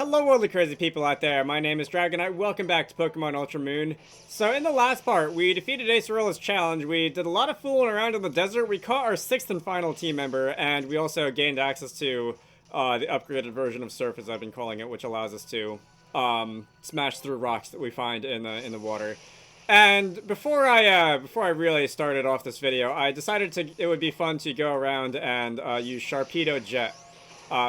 Hello all the crazy people out there, my name is Dragonite, welcome back to Pokemon Ultra Moon. So in the last part, we defeated Acerolla's challenge, we did a lot of fooling around in the desert, we caught our 6th and final team member, and we also gained access to the upgraded version of Surf, as I've been calling it, which allows us to smash through rocks that we find in the water. And before I really started off this video, I decided it would be fun to go around and use Sharpedo Jet.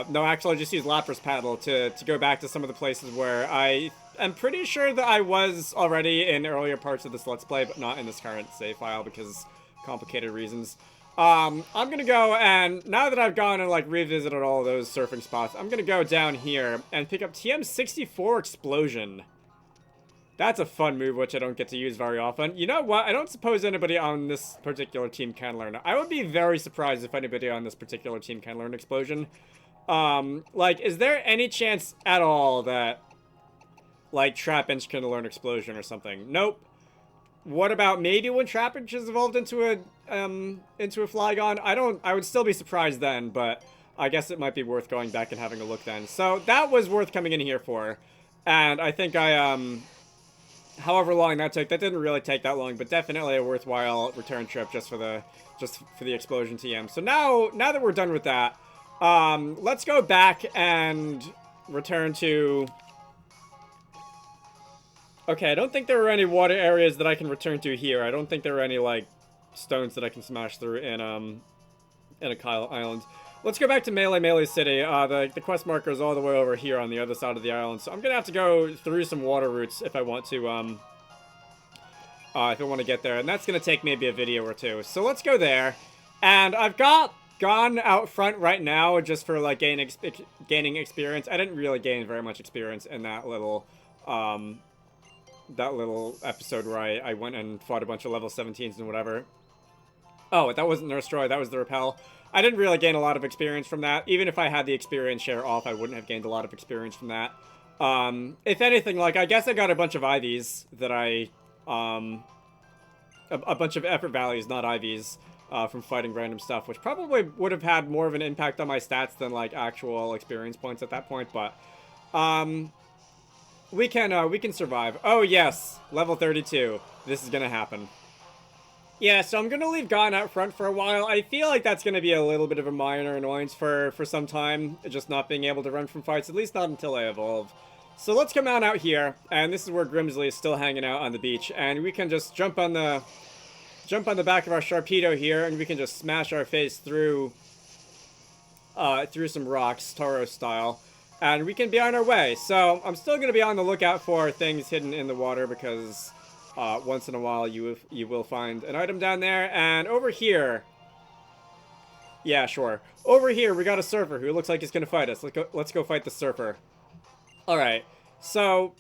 No, actually, I just used Lapras Paddle to go back to some of the places where I am pretty sure that I was already in earlier parts of this Let's Play, but not in this current save file because complicated reasons. I'm gonna go, and now that I've gone and like revisited all of those surfing spots, I'm gonna go down here and pick up TM64 Explosion. That's a fun move, which I don't get to use very often. You know what? I don't suppose anybody on this particular team can learn it. I would be very surprised if anybody on this particular team can learn Explosion. Like, is there any chance at all that, like, Trapinch can learn Explosion or something? Nope. What about maybe when Trapinch has evolved into a Flygon? I would still be surprised then, but I guess it might be worth going back and having a look then. So, that was worth coming in here for. And I think however long that took, that didn't really take that long, but definitely a worthwhile return trip just for the Explosion TM. So now that we're done with that, let's go back and return to... Okay, I don't think there are any water areas that I can return to here. I don't think there are any, like, stones that I can smash through in a Kyle Island. Let's go back to Melee City. The quest marker is all the way over here on the other side of the island, so I'm gonna have to go through some water routes if I want to, get there, and that's gonna take maybe a video or two. So let's go there, and I've gone out front right now just for like gaining experience. I didn't really gain very much experience in that little episode where I went and fought a bunch of level 17s and whatever. Oh, that wasn't Nurse Joy, that was the Repel. I didn't really gain a lot of experience from that. Even if I had the experience share off, I wouldn't have gained a lot of experience from that. If anything, like, I guess I got a bunch of IVs that a bunch of effort values, not IVs, from fighting random stuff, which probably would have had more of an impact on my stats than, like, actual experience points at that point, but, we can survive. Oh, yes, level 32. This is gonna happen. Yeah, so I'm gonna leave Gon out front for a while. I feel like that's gonna be a little bit of a minor annoyance for some time, just not being able to run from fights, at least not until I evolve. So let's come on out here, and this is where Grimsley is still hanging out on the beach, and we can just jump on the back of our Sharpedo here, and we can just smash our face through some rocks, Tauros style, and we can be on our way. So I'm still gonna be on the lookout for things hidden in the water because once in a while you will find an item down there. And over here, yeah, sure. Over here we got a surfer who looks like he's gonna fight us. Let's go fight the surfer. All right. So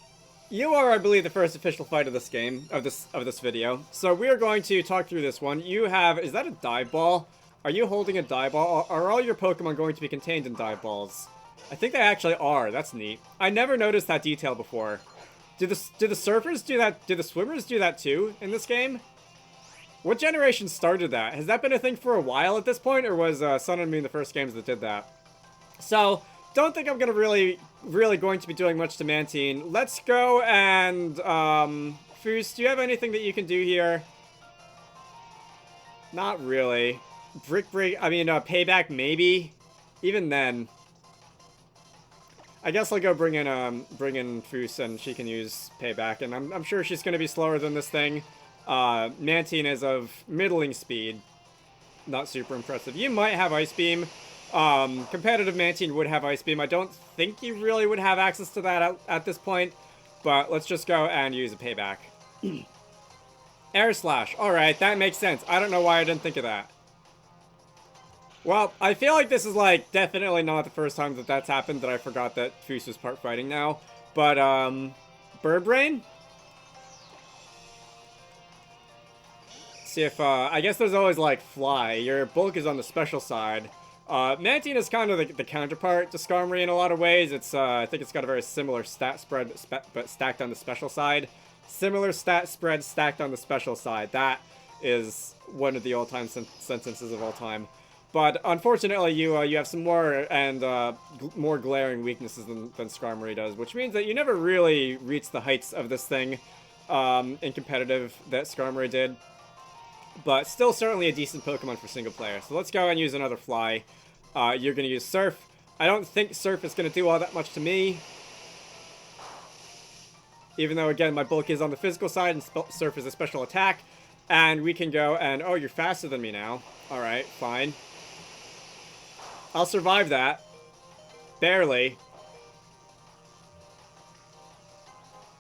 you are, I believe, the first official fight of this game, of this video. So we are going to talk through this one. You have, is that a dive ball? Are you holding a dive ball? Are all your Pokemon going to be contained in dive balls? I think they actually are. That's neat. I never noticed that detail before. Do the surfers do that? Do the swimmers do that too in this game? What generation started that? Has that been a thing for a while at this point, or was Sun and Moon the first games that did that? So, don't think I'm gonna really going to be doing much to Mantine. Let's go and Foos, do you have anything that you can do here? Not really. Payback maybe. Even then. I guess I'll go bring in Foos and she can use Payback, and I'm sure she's gonna be slower than this thing. Mantine is of middling speed. Not super impressive. You might have Ice Beam. Competitive Mantine would have Ice Beam. I don't think you really would have access to that at this point, but let's just go and use a Payback. Air Slash. Alright, that makes sense. I don't know why I didn't think of that. Well, I feel like this is, like, definitely not the first time that that's happened, that I forgot that Foos was part fighting now. But, Bird Brain? See if, I guess there's always, like, Fly. Your bulk is on the special side. Mantine is kind of the counterpart to Skarmory in a lot of ways. It's, I think it's got a very similar stat spread, but stacked on the special side. Similar stat spread stacked on the special side. That is one of the all-time sentences of all time. But unfortunately, you have some more more glaring weaknesses than Skarmory does, which means that you never really reach the heights of this thing in competitive that Skarmory did. But still certainly a decent Pokemon for single player. So let's go and use another Fly. You're going to use Surf. I don't think Surf is going to do all that much to me. Even though, again, my bulk is on the physical side and Surf is a special attack. And we can go and... Oh, you're faster than me now. Alright, fine. I'll survive that. Barely.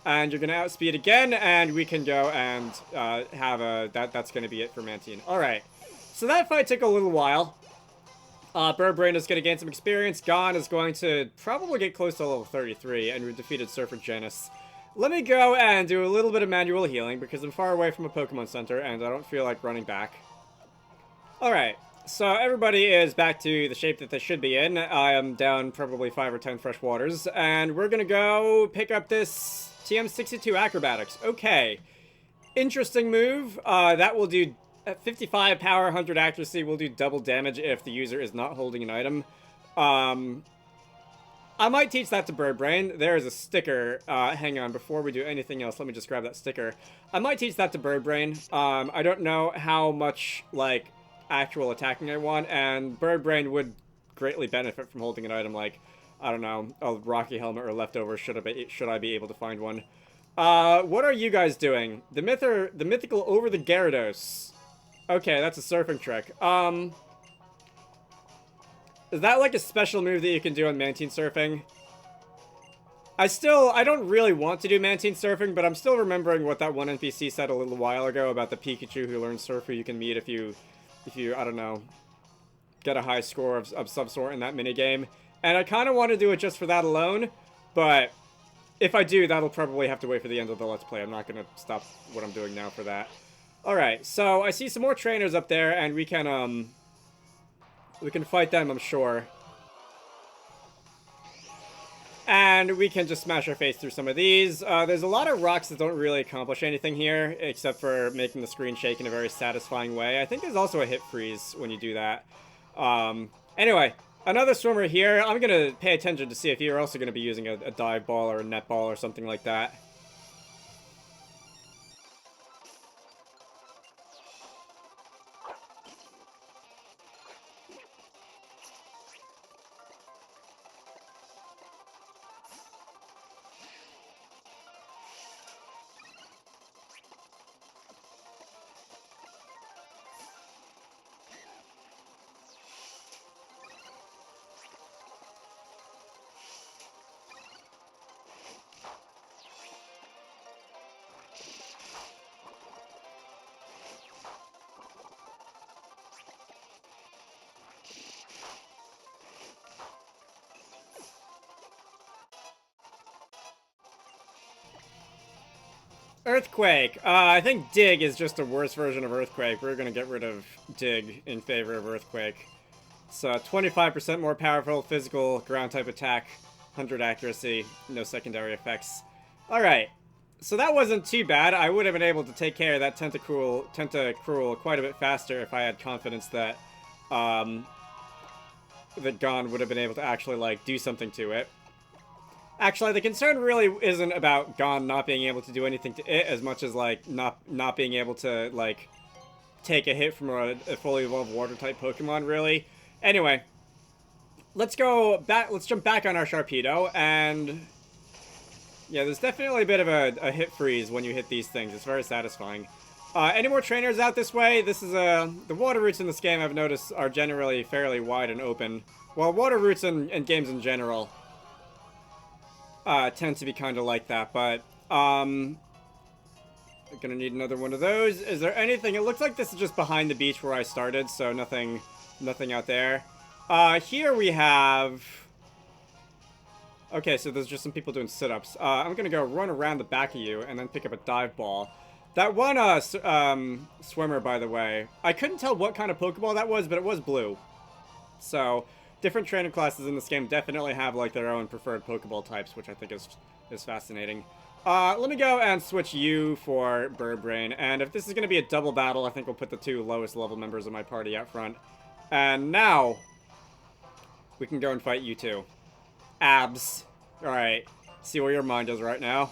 And you're going to outspeed again, and we can go and have a... That's going to be it for Mantine. Alright. So that fight took a little while. Birdbrain is going to gain some experience. Gon is going to probably get close to level 33, and we've defeated Surfer Genis. Let me go and do a little bit of manual healing, because I'm far away from a Pokemon Center, and I don't feel like running back. Alright. So everybody is back to the shape that they should be in. I am down probably 5 or 10 fresh waters, and we're gonna go pick up this TM62 Acrobatics. Okay. Interesting move. That will do 55 power, 100 accuracy, will do double damage if the user is not holding an item. I might teach that to Birdbrain. There is a sticker. Hang on, before we do anything else, let me just grab that sticker. I might teach that to Birdbrain. I don't know how much, like, actual attacking I want, and Birdbrain would greatly benefit from holding an item like, I don't know, a Rocky Helmet or Leftover, should I be able to find one. What are you guys doing? The mythical Over the Gyarados. Okay, that's a surfing trick. Is that like a special move that you can do on Mantine surfing? I don't really want to do Mantine surfing, but I'm still remembering what that one NPC said a little while ago about the Pikachu who learns surf who you can meet if you, I don't know, get a high score of some sort in that minigame. And I kind of want to do it just for that alone, but if I do, that'll probably have to wait for the end of the Let's Play. I'm not going to stop what I'm doing now for that. Alright, so I see some more trainers up there, and we can fight them, I'm sure. And we can just smash our face through some of these. There's a lot of rocks that don't really accomplish anything here, except for making the screen shake in a very satisfying way. I think there's also a hit freeze when you do that. Anyway, another swimmer here. I'm going to pay attention to see if you're also going to be using a dive ball or a net ball or something like that. Earthquake. I think Dig is just a worse version of Earthquake. We're going to get rid of Dig in favor of Earthquake. So 25% more powerful, physical, ground-type attack, 100 accuracy, no secondary effects. Alright, so that wasn't too bad. I would have been able to take care of that Tentacruel quite a bit faster if I had confidence that, that Gon would have been able to actually, like, do something to it. Actually, the concern really isn't about Gon not being able to do anything to it as much as, like, not being able to, like, take a hit from a fully evolved Water-type Pokemon, really. Anyway, let's jump back on our Sharpedo, and yeah, there's definitely a bit of a hit freeze when you hit these things. It's very satisfying. Any more trainers out this way? This is, the water routes in this game, I've noticed, are generally fairly wide and open. Well, water routes in games in general tend to be kind of like that, but, I'm gonna need another one of those. Is there anything? It looks like this is just behind the beach where I started, so nothing out there. Here we have... Okay, so there's just some people doing sit-ups. I'm gonna go run around the back of you and then pick up a dive ball. That one, swimmer, by the way, I couldn't tell what kind of Pokeball that was, but it was blue. So, different trainer classes in this game definitely have, like, their own preferred Pokeball types, which I think is fascinating. Let me go and switch you for Birdbrain, and if this is going to be a double battle, I think we'll put the two lowest level members of my party out front. And now, we can go and fight you two. Abs. Alright, see where your mind is right now.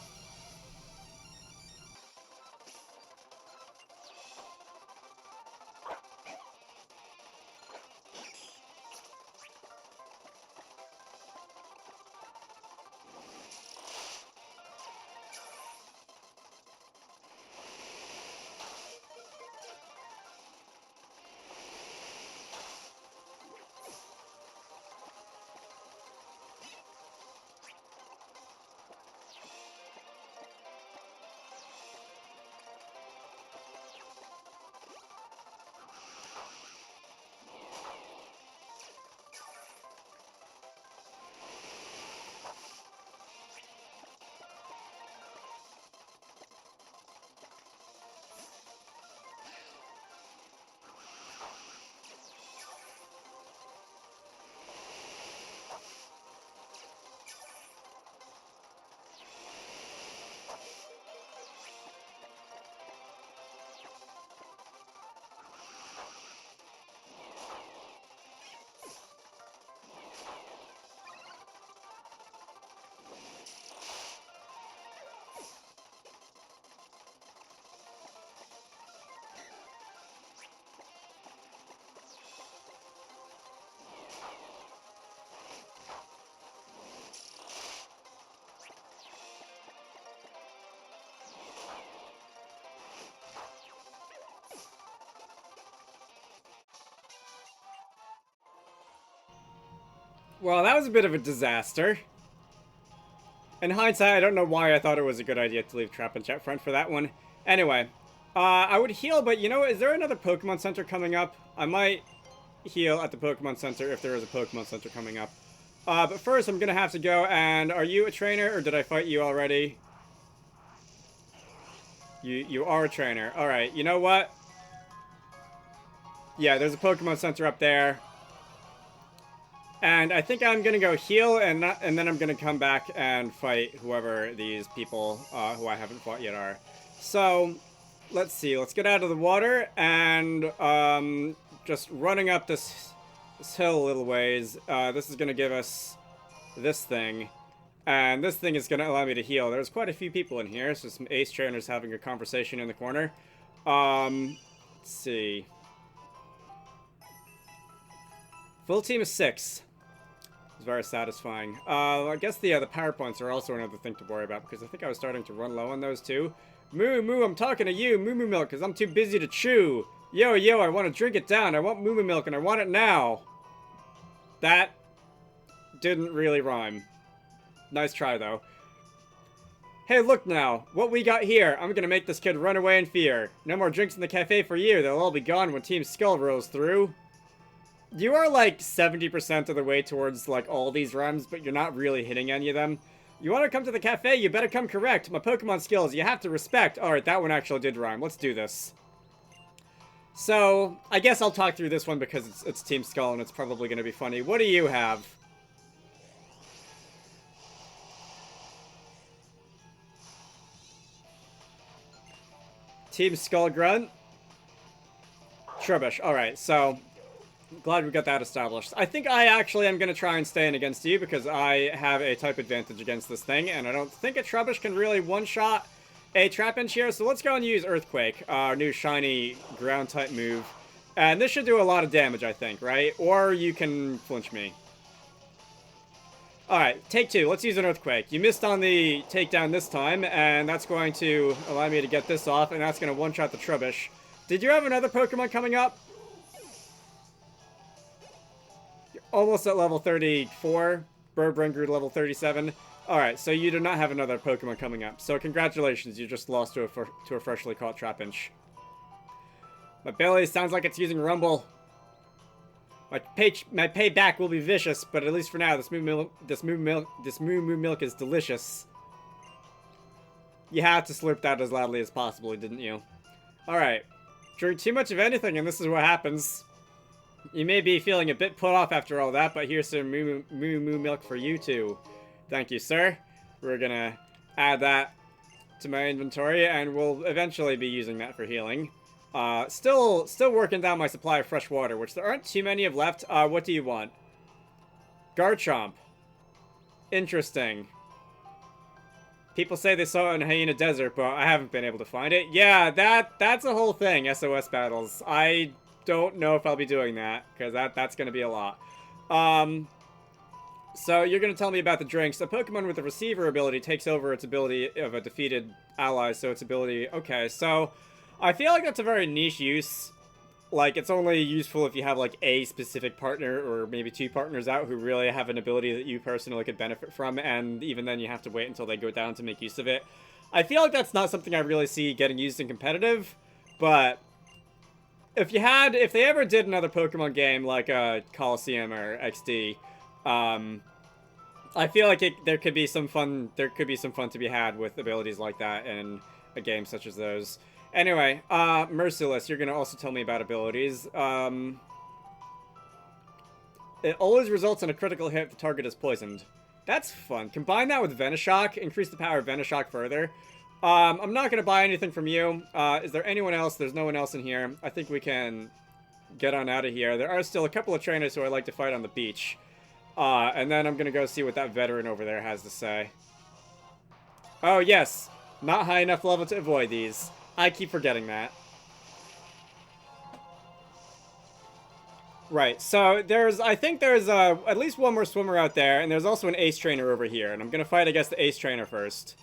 Well, that was a bit of a disaster. In hindsight, I don't know why I thought it was a good idea to leave Trap and Chat front for that one. Anyway, I would heal, but you know what? Is there another Pokemon Center coming up? I might heal at the Pokemon Center if there is a Pokemon Center coming up. But first, I'm gonna have to go, and are you a trainer, or did I fight you already? You are a trainer. Alright, you know what? Yeah, there's a Pokemon Center up there. And I think I'm gonna go heal, and then I'm gonna come back and fight whoever these people who I haven't fought yet are. So, let's see. Let's get out of the water, and just running up this hill a little ways. This is gonna give us this thing. And this thing is gonna allow me to heal. There's quite a few people in here, so some ace trainers having a conversation in the corner. Let's see. Full team of 6. It's very satisfying. I guess the power points are also another thing to worry about, because I think I was starting to run low on those too. Moo Moo, I'm talking to you, Moo Moo Milk, because I'm too busy to chew. Yo, yo, I want to drink it down. I want Moo Moo Milk, and I want it now. That didn't really rhyme. Nice try, though. Hey, look now. What we got here. I'm gonna make this kid run away in fear. No more drinks in the cafe for you. They'll all be gone when Team Skull rolls through. You are like 70% of the way towards like all these rhymes, but you're not really hitting any of them. You want to come to the cafe? You better come correct. My Pokemon skills, you have to respect. Alright, that one actually did rhyme. Let's do this. So, I guess I'll talk through this one because it's Team Skull and it's probably going to be funny. What do you have? Team Skull Grunt? Trubbish. Alright, so glad we got that established. I think I actually am going to try and stay in against you because I have a type advantage against this thing, and I don't think a Trubbish can really one-shot a Trapinch here, so let's go and use Earthquake, our new shiny ground-type move. And this should do a lot of damage, I think, right? Or you can flinch me. Alright, take 2. Let's use an Earthquake. You missed on the takedown this time, and that's going to allow me to get this off, and that's going to one-shot the Trubbish. Did you have another Pokemon coming up? Almost at level 34. Burbrain grew to level 37. Alright, so you do not have another Pokemon coming up. So congratulations, you just lost to a freshly caught Trapinch. My belly sounds like it's using Rumble. My payback will be vicious, but at least for now, this moo moo milk is delicious. You had to slurp that as loudly as possible, didn't you? Alright. Drink too much of anything, and this is what happens. You may be feeling a bit put off after all that, but here's some moo moo milk for you too. Thank you, sir. We're gonna add that to my inventory, and we'll eventually be using that for healing. Still working down my supply of fresh water, which there aren't too many of left. What do you want? Garchomp. Interesting. People say they saw it in Hyena Desert, but I haven't been able to find it. Yeah, that's a whole thing, SOS battles. I don't know if I'll be doing that, because that's going to be a lot. So you're going to tell me about the drinks. A Pokemon with the receiver ability takes over its ability of a defeated ally, so its ability... Okay, so I feel like that's a very niche use. Like, it's only useful if you have, like, a specific partner, or maybe two partners out who really have an ability that you personally could benefit from, and even then you have to wait until they go down to make use of it. I feel like that's not something I really see getting used in competitive, but if they ever did another Pokemon game like Coliseum or XD, I feel like there could be some fun to be had with abilities like that in a game such as those. Anyway, Merciless, you're gonna also tell me about abilities. It always results in a critical hit if the target is poisoned. That's fun. Combine that with Venoshock, increase the power of Venoshock further. I'm not gonna buy anything from you. Is there anyone else? There's no one else in here. I think we can get on out of here. There are still a couple of trainers who I'd like to fight on the beach. And then I'm gonna go see what that veteran over there has to say. Oh, yes. Not high enough level to avoid these. I keep forgetting that. Right, so I think there's at least one more swimmer out there, and there's also an ace trainer over here, and I'm gonna fight against the ace trainer first.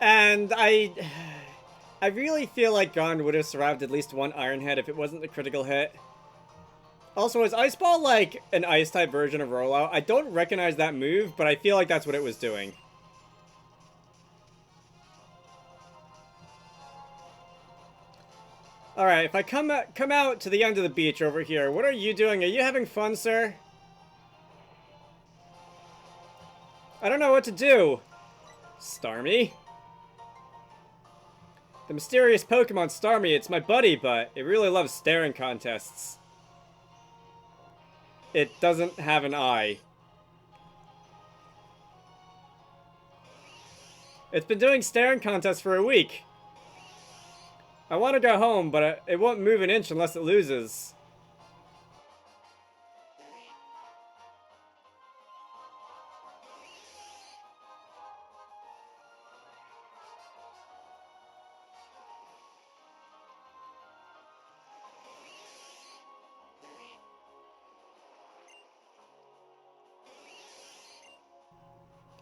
And I really feel like Gond would have survived at least one Iron Head if it wasn't the critical hit. Also, is Ice Ball like an Ice-type version of Rollout? I don't recognize that move, but I feel like that's what it was doing. Alright, if I come out to the end of the beach over here, what are you doing? Are you having fun, sir? I don't know what to do. Starmie? The mysterious Pokemon Starmie, it's my buddy, but it really loves staring contests. It doesn't have an eye. It's been doing staring contests for a week. I want to go home, but it won't move an inch unless it loses.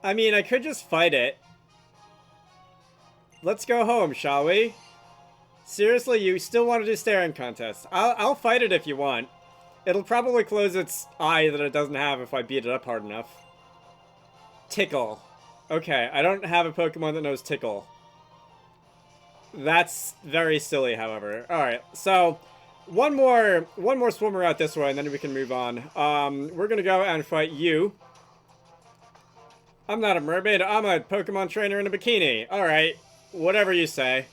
I mean, I could just fight it. Let's go home, shall we? Seriously, you still want to do staring contests? I'll fight it if you want. It'll probably close its eye that it doesn't have if I beat it up hard enough. Tickle. Okay, I don't have a Pokemon that knows Tickle. That's very silly, however. Alright, so one more swimmer out this way, and then we can move on. We're gonna go and fight you. I'm not a mermaid. I'm a Pokemon trainer in a bikini. All right, whatever you say.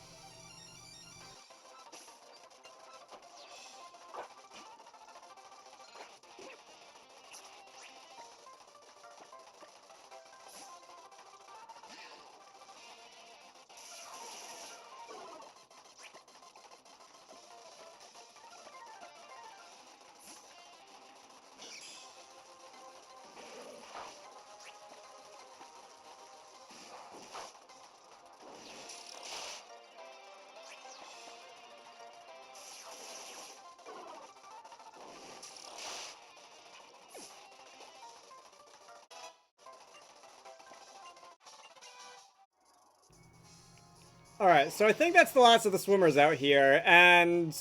Alright, so I think that's the last of the swimmers out here, and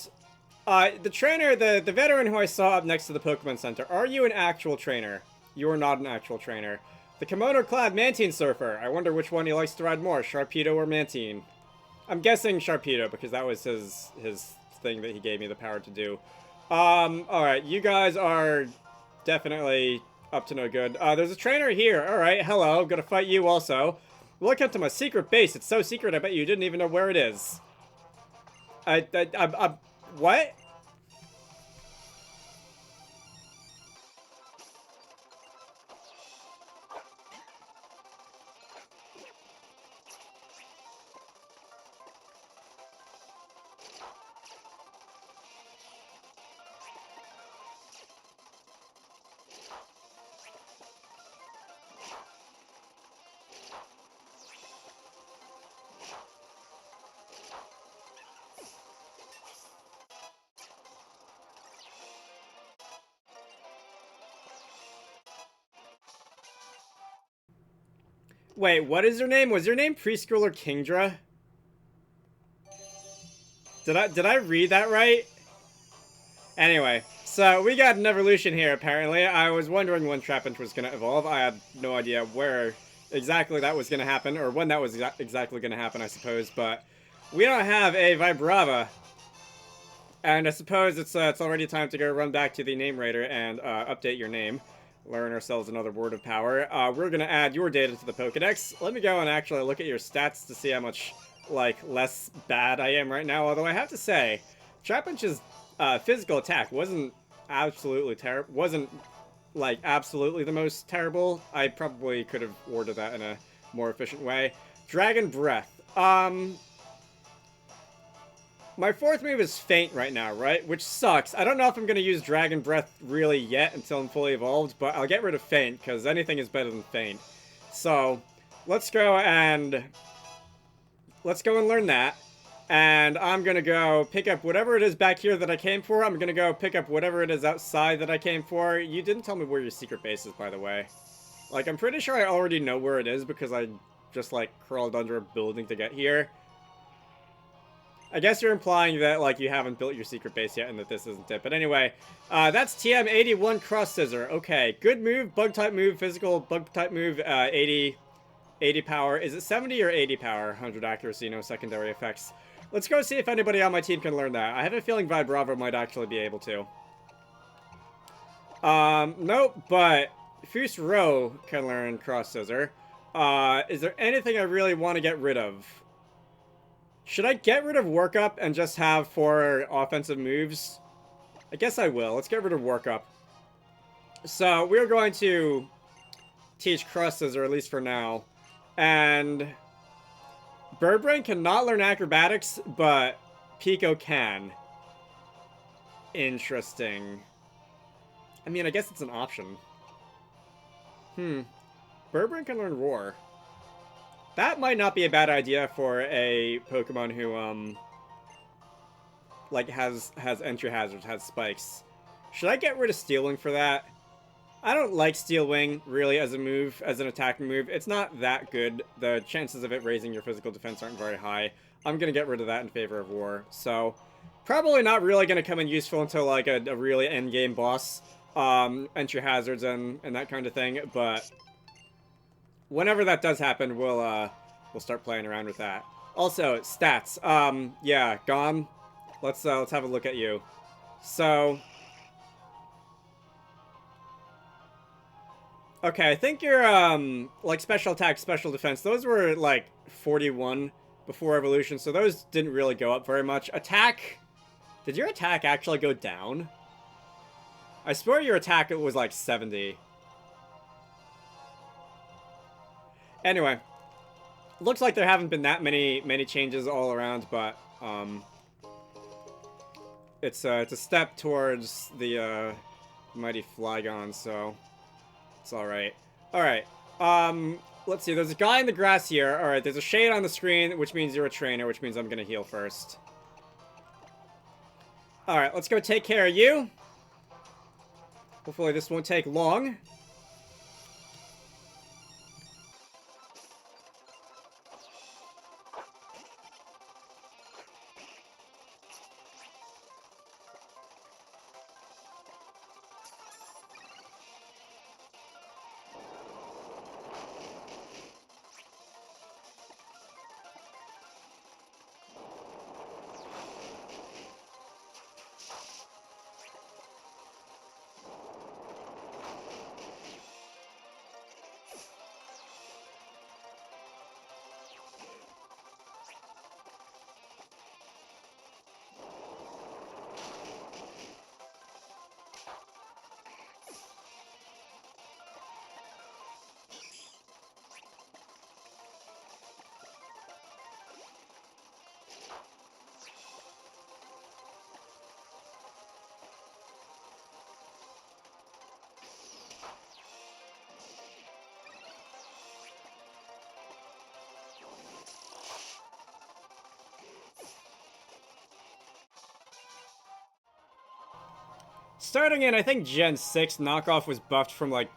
the trainer, the veteran who I saw up next to the Pokemon Center, are you an actual trainer? You are not an actual trainer. The kimono-clad Mantine Surfer, I wonder which one he likes to ride more, Sharpedo or Mantine? I'm guessing Sharpedo, because that was his thing that he gave me the power to do. Alright, you guys are definitely up to no good. There's a trainer here, alright, hello, gonna fight you also. Welcome to my secret base. It's so secret, I bet you didn't even know where it is. What? Wait, what is your name? Was your name Preschooler Kingdra? Did I read that right? Anyway, so we got an evolution here apparently. I was wondering when Trapinch was gonna evolve. I had no idea where exactly that was gonna happen, or when that was exactly gonna happen, I suppose, but we don't have a Vibrava. And I suppose it's already time to go run back to the name rater and update your name. Learn ourselves another word of power. We're gonna add your data to the Pokedex. Let me go and actually look at your stats to see how much, like, less bad I am right now. Although I have to say, Trapinch's physical attack wasn't absolutely terrible. Wasn't, like, absolutely the most terrible. I probably could have worded that in a more efficient way. Dragon Breath. My fourth move is Faint right now, right? Which sucks. I don't know if I'm going to use Dragon Breath really yet until I'm fully evolved, but I'll get rid of Faint, because anything is better than Faint. So, let's go and learn that. And I'm going to go pick up whatever it is back here that I came for. I'm going to go pick up whatever it is outside that I came for. You didn't tell me where your secret base is, by the way. Like, I'm pretty sure I already know where it is, because I just, like, crawled under a building to get here. I guess you're implying that, like, you haven't built your secret base yet and that this isn't it. But anyway, that's TM81 Cross Scissor. Okay, good move, bug-type move, physical bug-type move, 80 power. Is it 70 or 80 power? 100 accuracy, no secondary effects. Let's go see if anybody on my team can learn that. I have a feeling Vibrava might actually be able to. Nope, but Fuse Row can learn Cross Scissor. Is there anything I really want to get rid of? Should I get rid of Workup and just have 4 offensive moves? I guess I will. Let's get rid of Workup. So, we're going to teach Cross Scissor, at least for now. And Birdbrain cannot learn Acrobatics, but Pico can. Interesting. I mean, I guess it's an option. Birdbrain can learn Roar. That might not be a bad idea for a Pokemon who, like, has entry hazards, has spikes. Should I get rid of Steel Wing for that? I don't like Steel Wing, really, as a move, as an attacking move. It's not that good. The chances of it raising your physical defense aren't very high. I'm gonna get rid of that in favor of Roar. So, probably not really gonna come in useful until, like, a really endgame boss. Entry hazards and that kind of thing, but whenever that does happen, we'll start playing around with that. Also, stats. Yeah, gone. Let's have a look at you. So... Okay, I think your, like, special attack, special defense, those were, like, 41 before evolution, so those didn't really go up very much. Attack... Did your attack actually go down? I swear your attack was, like, 70. Anyway. Looks like there haven't been that many changes all around, but, it's a step towards the, mighty Flygon, so... It's alright. Alright. Let's see. There's a guy in the grass here. Alright, there's a shade on the screen, which means you're a trainer, which means I'm gonna heal first. Alright, let's go take care of you. Hopefully this won't take long. Starting in, I think, Gen 6, Knockoff was buffed from, like,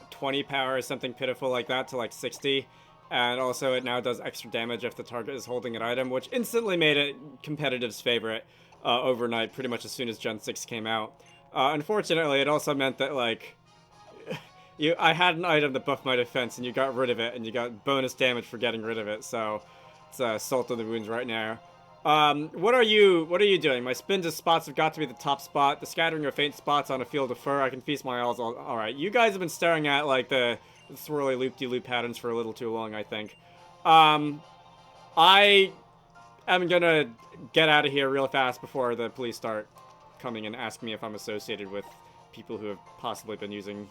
20 power or something pitiful like that to, like, 60. And also, it now does extra damage if the target is holding an item, which instantly made it competitive's favorite overnight, pretty much as soon as Gen 6 came out. Unfortunately, it also meant that, like, I had an item that buffed my defense, and you got rid of it, and you got bonus damage for getting rid of it, so it's salt in the wounds right now. What are you doing? My spin to spots have got to be the top spot. The scattering of faint spots on a field of fur. I can feast my eyes. Alright, you guys have been staring at, like, the swirly loop-de-loop patterns for a little too long, I think. I am gonna get out of here real fast before the police start coming and asking me if I'm associated with people who have possibly been using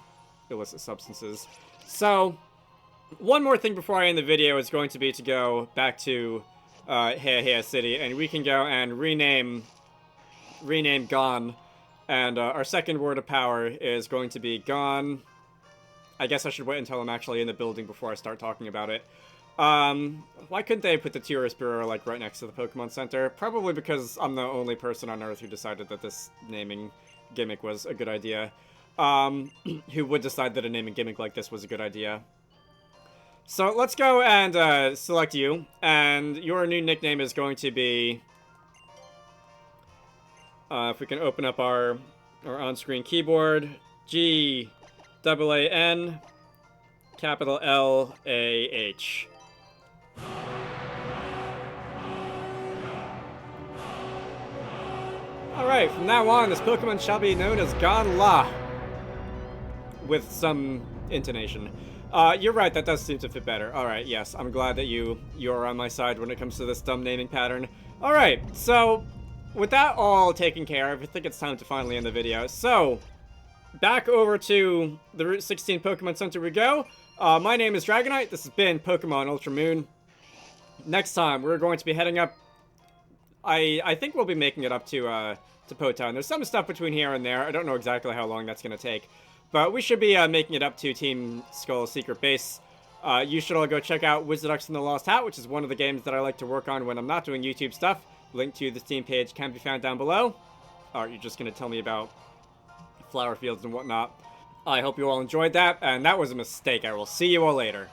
illicit substances. So, one more thing before I end the video is going to be to go back to Heya City, and we can go and rename Gon, and our second word of power is going to be Gon. I guess I should wait until I'm actually in the building before I start talking about it. Why couldn't they put the Tourist Bureau, like, right next to the Pokemon Center? Probably because I'm the only person on Earth who decided that this naming gimmick was a good idea. Who would decide that a naming gimmick like this was a good idea. So let's go and select you, and your new nickname is going to be, if we can open up our on-screen keyboard, G-A-A-N, capital L-A-H. Alright, from now on, this Pokemon shall be known as Gon-La, with some intonation. You're right, that does seem to fit better. Alright, yes, I'm glad that you're on my side when it comes to this dumb naming pattern. Alright, so, with that all taken care of, I think it's time to finally end the video. So, back over to the Route 16 Pokemon Center we go. My name is Dragonite, this has been Pokemon Ultra Moon. Next time, we're going to be heading up... I think we'll be making it up to Potown. There's some stuff between here and there, I don't know exactly how long that's gonna take. But we should be making it up to Team Skull's secret base. You should all go check out Wizarducks and the Lost Hat, which is one of the games that I like to work on when I'm not doing YouTube stuff. Link to the Steam page can be found down below. Or you're just going to tell me about flower fields and whatnot. I hope you all enjoyed that, and that was a mistake. I will see you all later.